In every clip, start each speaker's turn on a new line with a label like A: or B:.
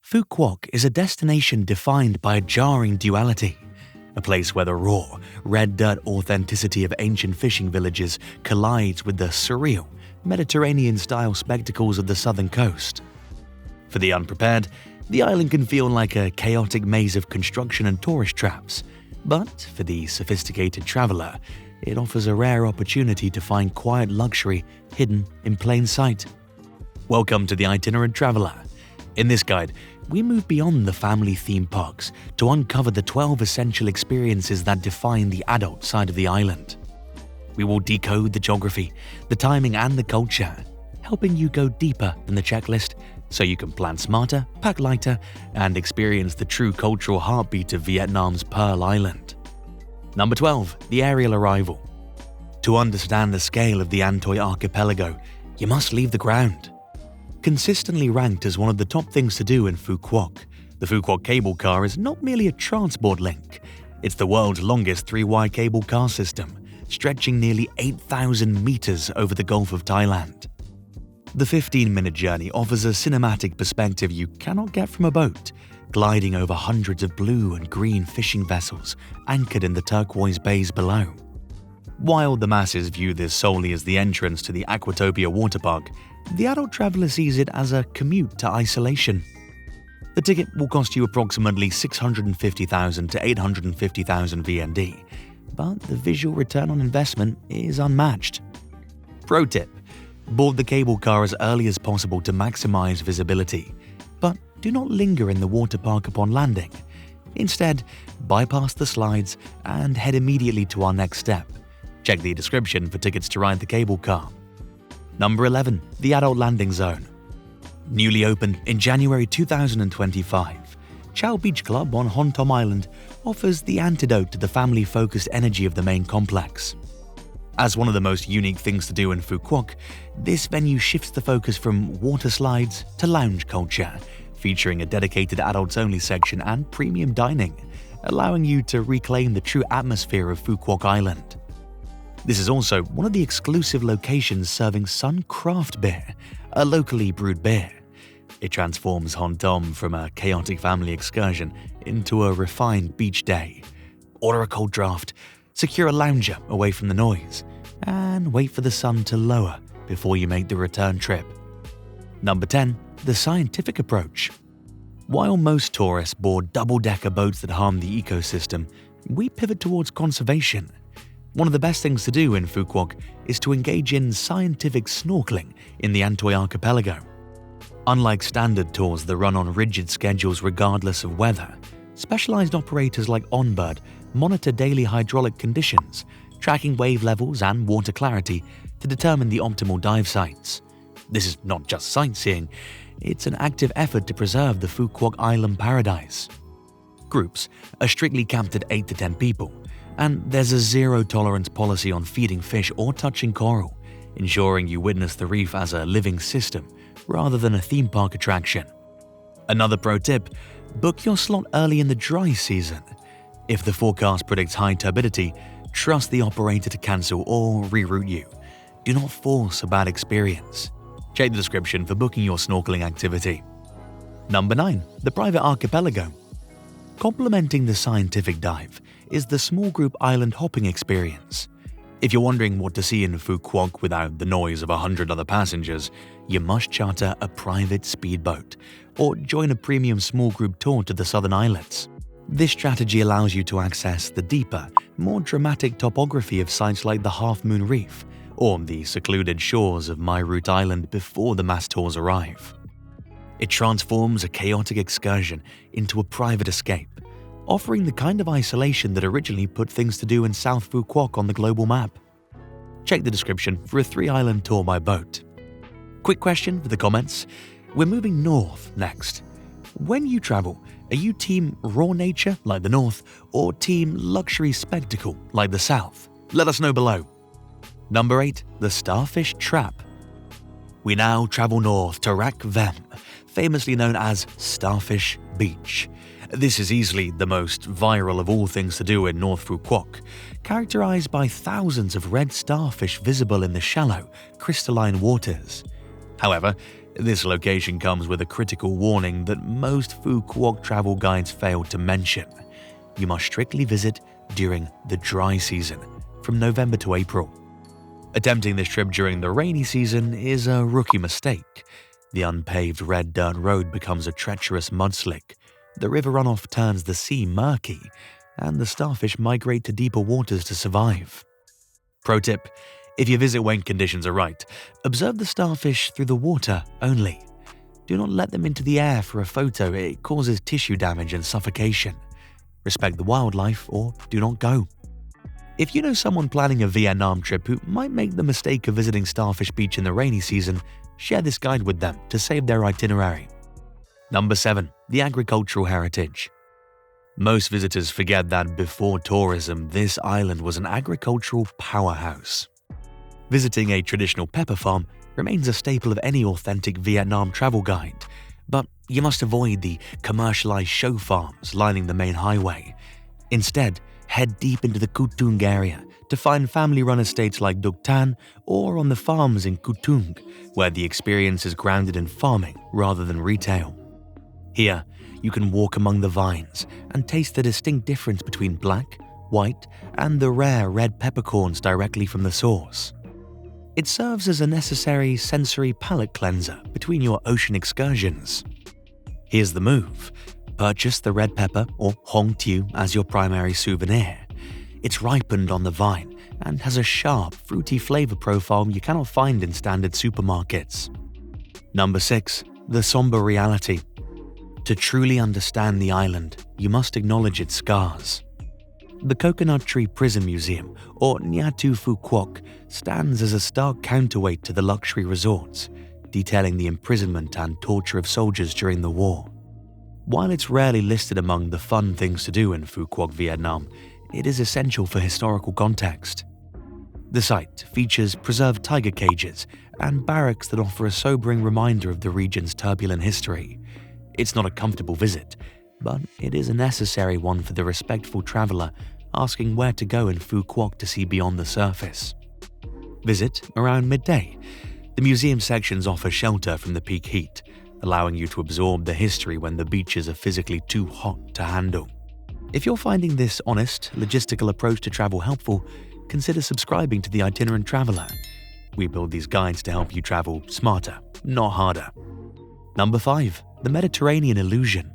A: Phu Quoc is a destination defined by a jarring duality, a place where the raw, red dirt authenticity of ancient fishing villages collides with the surreal, Mediterranean-style spectacles of the southern coast. For the unprepared, the island can feel like a chaotic maze of construction and tourist traps, but for the sophisticated traveler, it offers a rare opportunity to find quiet luxury hidden in plain sight. Welcome to the Itinerant Traveler. In this guide, we move beyond the family theme parks to uncover the 12 essential experiences that define the adult side of the island. We will decode the geography, the timing, and the culture, helping you go deeper than the checklist so you can plan smarter, pack lighter, and experience the true cultural heartbeat of Vietnam's Pearl Island. Number 12. The aerial arrival. To understand the scale of the An Toi archipelago, you must leave the ground. Consistently ranked as one of the top things to do in Phu Quoc, the Phu Quoc cable car is not merely a transport link. It's the world's longest three-wire cable car system, stretching nearly 8,000 meters over the Gulf of Thailand. The 15-minute journey offers a cinematic perspective you cannot get from a boat, gliding over hundreds of blue and green fishing vessels anchored in the turquoise bays below. While the masses view this solely as the entrance to the Utopia water park, the adult traveler sees it as a commute to isolation. The ticket will cost you approximately 650,000 to 850,000 VND, but the visual return on investment is unmatched. Pro tip: board the cable car as early as possible to maximize visibility, but do not linger in the water park upon landing. Instead, bypass the slides and head immediately to our next step. Check the description for tickets to ride the cable car. Number 11. The Adult Landing Zone. Newly opened in January 2025, Chow Beach Club on Hon Tom Island offers the antidote to the family-focused energy of the main complex. As one of the most unique things to do in Phu Quoc, this venue shifts the focus from water slides to lounge culture, featuring a dedicated adults-only section and premium dining, allowing you to reclaim the true atmosphere of Phu Quoc Island. This is also one of the exclusive locations serving Sun Craft Beer, a locally brewed beer. It transforms Hon Tom from a chaotic family excursion into a refined beach day. Order a cold draft, secure a lounger away from the noise, and wait for the sun to lower before you make the return trip. Number 10. The scientific approach. While most tourists board double-decker boats that harm the ecosystem, we pivot towards conservation. One of the best things to do in Phu Quoc is to engage in scientific snorkeling in the An Toi archipelago. Unlike standard tours that run on rigid schedules regardless of weather, specialized operators like Onboard monitor daily hydraulic conditions, tracking wave levels and water clarity to determine the optimal dive sites. This is not just sightseeing, it's an active effort to preserve the Phu Quoc Island paradise. Groups are strictly capped at 8 to 10 people, and there's a zero-tolerance policy on feeding fish or touching coral, ensuring you witness the reef as a living system rather than a theme park attraction. Another pro tip: book your slot early in the dry season. If the forecast predicts high turbidity, trust the operator to cancel or reroute you. Do not force a bad experience. Check the description for booking your snorkeling activity. Number 9. The private archipelago. Complementing the scientific dive is the small group island hopping experience. If you're wondering what to see in Phu Quoc without the noise of 100 other passengers, you must charter a private speedboat or join a premium small group tour to the southern islets. This strategy allows you to access the deeper, more dramatic topography of sites like the Half Moon Reef or the secluded shores of Mai Root Island before the mass tours arrive. It transforms a chaotic excursion into a private escape, offering the kind of isolation that originally put things to do in South Phu Quoc on the global map. Check the description for a 3-island tour by boat. Quick question for the comments: we're moving north next. When you travel, are you team raw nature like the north or team luxury spectacle like the south? Let us know below. Number 8. The Starfish Trap. We now travel north to Rak Vem, famously known as Starfish Beach. This is easily the most viral of all things to do in North Phu Quoc, characterized by thousands of red starfish visible in the shallow, crystalline waters. However, This location comes with a critical warning that most Phu Quoc travel guides fail to mention. You must strictly visit during the dry season, from November to April. Attempting this trip during the rainy season is a rookie mistake. The unpaved red dirt road becomes a treacherous mudslick, the river runoff turns the sea murky, and the starfish migrate to deeper waters to survive. Pro tip: if you visit when conditions are right, observe the starfish through the water only. Do not let them into the air for a photo, it causes tissue damage and suffocation. Respect the wildlife or do not go. If you know someone planning a Vietnam trip who might make the mistake of visiting Starfish Beach in the rainy season, share this guide with them to save their itinerary. Number 7. The agricultural heritage. Most visitors forget that before tourism, this island was an agricultural powerhouse. Visiting a traditional pepper farm remains a staple of any authentic Vietnam travel guide, but you must avoid the commercialized show farms lining the main highway. Instead, head deep into the Cu Tung area to find family-run estates like Duc Tan or on the farms in Cu Tung, where the experience is grounded in farming rather than retail. Here, you can walk among the vines and taste the distinct difference between black, white, and the rare red peppercorns directly from the source. It serves as a necessary sensory palate cleanser between your ocean excursions. Here's the move. Purchase the red pepper or Hong Tiu as your primary souvenir. It's ripened on the vine and has a sharp, fruity flavor profile you cannot find in standard supermarkets. Number 6. The somber reality. To truly understand the island, you must acknowledge its scars. The Coconut Tree Prison Museum, or Nha Tu Phu Quoc, stands as a stark counterweight to the luxury resorts, detailing the imprisonment and torture of soldiers during the war. While it's rarely listed among the fun things to do in Phu Quoc, Vietnam, it is essential for historical context. The site features preserved tiger cages and barracks that offer a sobering reminder of the region's turbulent history. It's not a comfortable visit, but it is a necessary one for the respectful traveler asking where to go in Phu Quoc to see beyond the surface. Visit around midday. The museum sections offer shelter from the peak heat, allowing you to absorb the history when the beaches are physically too hot to handle. If you're finding this honest, logistical approach to travel helpful, consider subscribing to the Itinerant Traveler. We build these guides to help you travel smarter, not harder. Number 5. The Mediterranean illusion.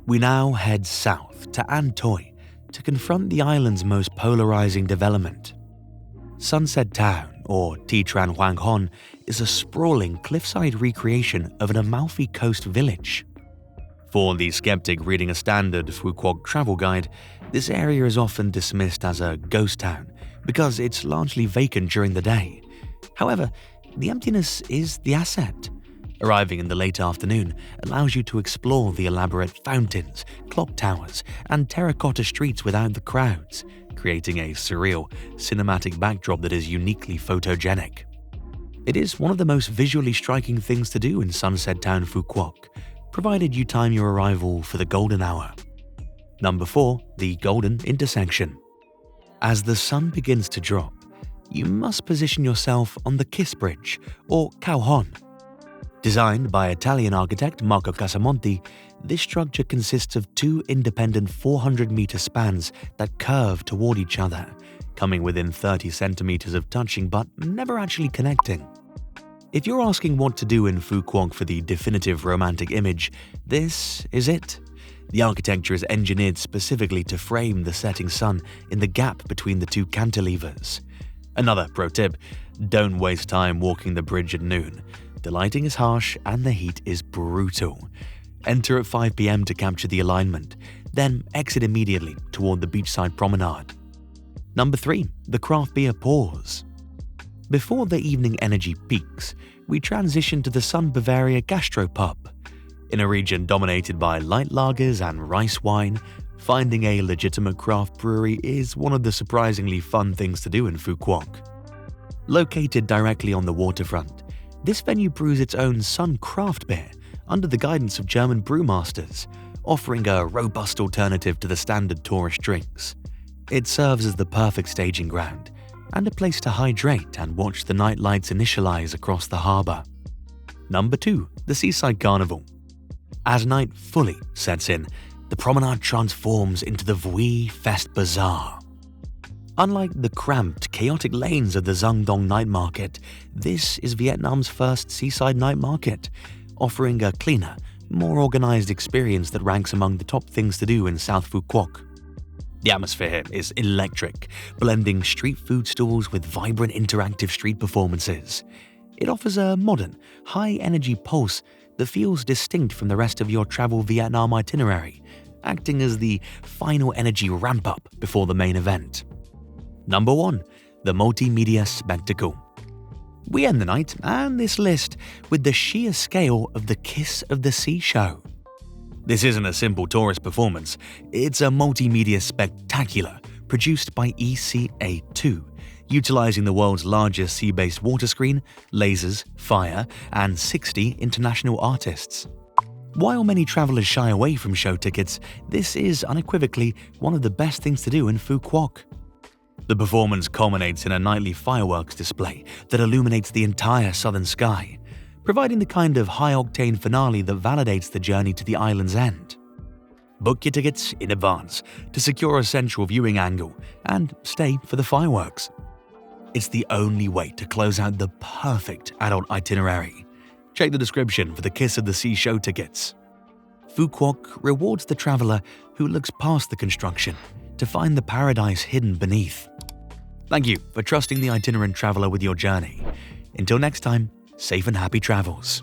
A: We now head south to An Toi to confront the island's most polarizing development. Sunset Town, or Thi Tran Hoang Hon, is a sprawling cliffside recreation of an Amalfi Coast village. For the skeptic reading a standard Phu Quoc travel guide, this area is often dismissed as a ghost town because it's largely vacant during the day. However, the emptiness is the asset. Arriving in the late afternoon allows you to explore the elaborate fountains, clock towers, and terracotta streets without the crowds, creating a surreal, cinematic backdrop that is uniquely photogenic. It is one of the most visually striking things to do in Sunset Town Phu Quoc, provided you time your arrival for the golden hour. Number 4. The Golden Intersection. As the sun begins to drop, you must position yourself on the Kiss Bridge, or Khao Hon. Designed by Italian architect Marco Casamonti, this structure consists of two independent 400-meter spans that curve toward each other, coming within 30 centimeters of touching but never actually connecting. If you're asking what to do in Phu Quoc for the definitive romantic image, this is it. The architecture is engineered specifically to frame the setting sun in the gap between the two cantilevers. Another pro tip: don't waste time walking the bridge at noon. The lighting is harsh and the heat is brutal. Enter at 5 p.m. to capture the alignment, then exit immediately toward the beachside promenade. Number 3. The craft beer pause. Before the evening energy peaks, we transition to the Sun Bavaria Gastropub. In a region dominated by light lagers and rice wine, finding a legitimate craft brewery is one of the surprisingly fun things to do in Phu Quoc. Located directly on the waterfront, this venue brews its own Sun craft beer under the guidance of German brewmasters, offering a robust alternative to the standard tourist drinks. It serves as the perfect staging ground and a place to hydrate and watch the night lights initialize across the harbor. Number 2. The Seaside Carnival. As night fully sets in, the promenade transforms into the Vui Fest Bazaar. Unlike the cramped, chaotic lanes of the Giang Dong night market, this is Vietnam's first seaside night market, offering a cleaner, more organized experience that ranks among the top things to do in South Phu Quoc. The atmosphere here is electric, blending street food stalls with vibrant interactive street performances. It offers a modern, high-energy pulse that feels distinct from the rest of your travel Vietnam itinerary, acting as the final energy ramp-up before the main event. Number 1. The Multimedia Spectacle. We end the night and this list with the sheer scale of the Kiss of the Sea show. This isn't a simple tourist performance, it's a multimedia spectacular produced by ECA2, utilizing the world's largest sea-based water screen, lasers, fire, and 60 international artists. While many travelers shy away from show tickets, this is unequivocally one of the best things to do in Phu Quoc. The performance culminates in a nightly fireworks display that illuminates the entire southern sky, providing the kind of high-octane finale that validates the journey to the island's end. Book your tickets in advance to secure a central viewing angle and stay for the fireworks. It's the only way to close out the perfect adult itinerary. Check the description for the Kiss of the Sea show tickets. Phu Quoc rewards the traveler who looks past the construction to find the paradise hidden beneath. Thank you for trusting the Itinerant Traveler with your journey. Until next time, safe and happy travels.